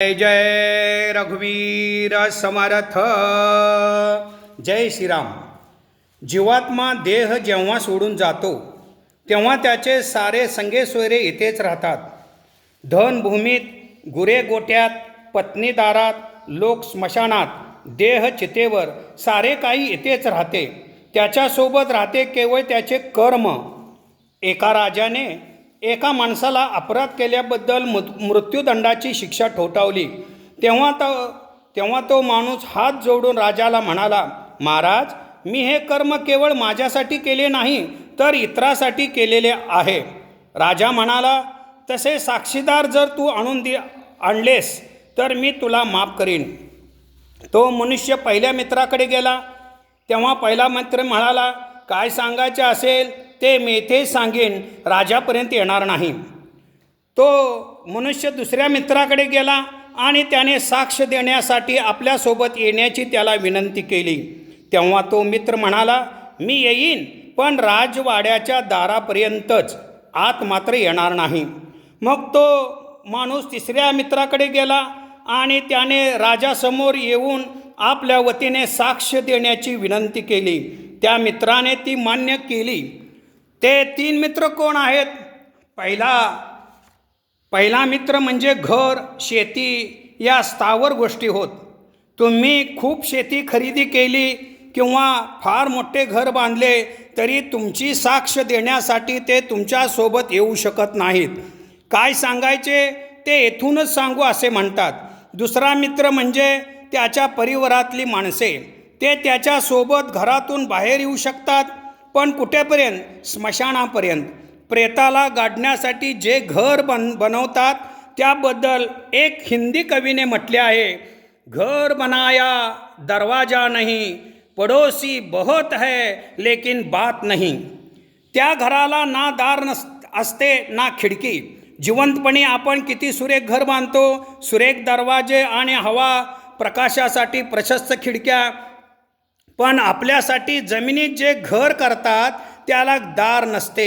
जय जय रघुवीर समर्थ। जय श्रीराम। जीवात्मा देह जेव्हा सोडून जातो तेव्हा त्याचे सारे संगे सोयरे इथेच राहतात. धनभूमीत, गुरे गोट्यात, पत्नी दारात, लोक स्मशानात, देह चितेवर, सारे काही इथेच राहते. त्याच्यासोबत राहते केवळ त्याचे कर्म. एका राजाने एका माणसाला अपराध केल्याबद्दल मृत्यूदंडाची शिक्षा ठोठावली. तेव्हा तो माणूस हात जोडून राजाला म्हणाला, महाराज, मी हे कर्म केवळ माझ्यासाठी केले नाही तर इतरासाठी केलेले आहे. राजा म्हणाला, तसे साक्षीदार जर तू आणलेस तर मी तुला माफ करीन. तो मनुष्य पहिल्या मित्राकडे गेला. तेव्हा पहिला मित्र म्हणाला, काय सांगायचे असेल ते मी इथे सांगेन, राजापर्यंत येणार नाही. तो मनुष्य दुसऱ्या मित्राकडे गेला आणि त्याने साक्ष देण्यासाठी आपल्यासोबत येण्याची त्याला विनंती केली. तेव्हा तो मित्र म्हणाला, मी येईन, पण राजवाड्याच्या दारापर्यंतच, आत मात्र येणार नाही. मग तो माणूस तिसऱ्या मित्राकडे गेला आणि त्याने राजासमोर येऊन आपल्या वतीने साक्ष देण्याची विनंती केली. त्या मित्राने ती मान्य केली. ते 3 मित्र कोण आहेत? पहिला मित्र म्हणजे घर, शेती या स्थावर गोष्टी होत. तुम्ही खूप शेती खरेदी केली किंवा फार मोठे घर बांधले तरी तुमची साक्ष देण्यासाठी ते तुमच्यासोबत येऊ शकत नाहीत. काय सांगायचे ते येथूनच सांगू असे म्हणतात. दुसरा मित्र म्हणजे त्याच्या परिवारातली माणसे. ते त्याच्यासोबत घरातून बाहेर येऊ शकतात, पण कुठेपर्यंत? स्मशानापर्यंत. प्रेताला गाडण्यासाठी जे घर बनवतात त्याबद्दल एक हिंदी कवीने म्हटले आहे, घर बनाया दरवाजा नहीं, पड़ोसी बहुत है लेकिन बात नहीं. त्या घराला ना दार असते ना खिडकी. जिवंतपणी आपण किती सुरेख घर बांधतो, सुरेख दरवाजे आणि हवा प्रकाशासाठी प्रशस्त खिडक्या, पण आपल्यासाठी जमिनीत जे घर करतात त्याला दार नसते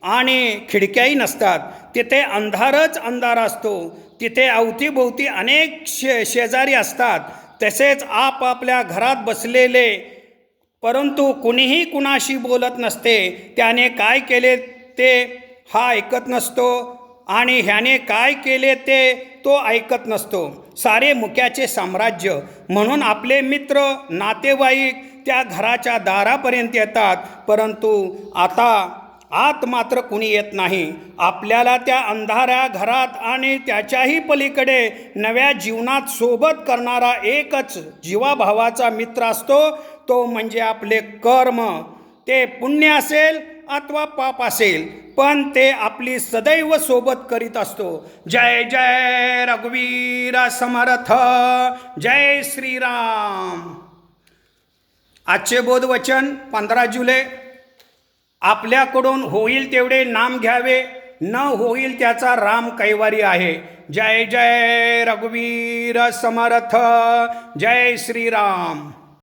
आणि खिडक्याही नसतात. तिथे अंधारच अंधार असतो. तिथे अवतीभोवती अनेक शेजारी असतात. तसेच आपापल्या घरात बसलेले, परंतु कुणीही कुणाशी बोलत नसते. त्याने काय केले ते हा ऐकत नसतो आणि ह्याने काय केले ते तो ऐकत नसतो. सारे मुक्याचे साम्राज्य. म्हणून आपले मित्र, नातेवाईक त्या घराच्या दारापर्यंत येतात, परंतु आत मात्र कुणी येत नाही. आपल्याला त्या अंधाऱ्या घरात आणि त्याच्याही पलीकडे नव्या जीवनात सोबत करणारा एकच जीवाभावाचा मित्र असतो, तो म्हणजे आपले कर्म. ते पुण्य असेल अथवा पाप असेल, पण ते आपली सदैव सोबत करीत असतो. जय जय रघुवीर समर्थ. जय श्रीराम. आजचे बोधवचन 15 जुलै. आपल्याकडून होईल तेवढे नाम घ्यावे, न होईल त्याचा राम कैवारी आहे. जय जय रघुवीर समर्थ. जय श्रीराम.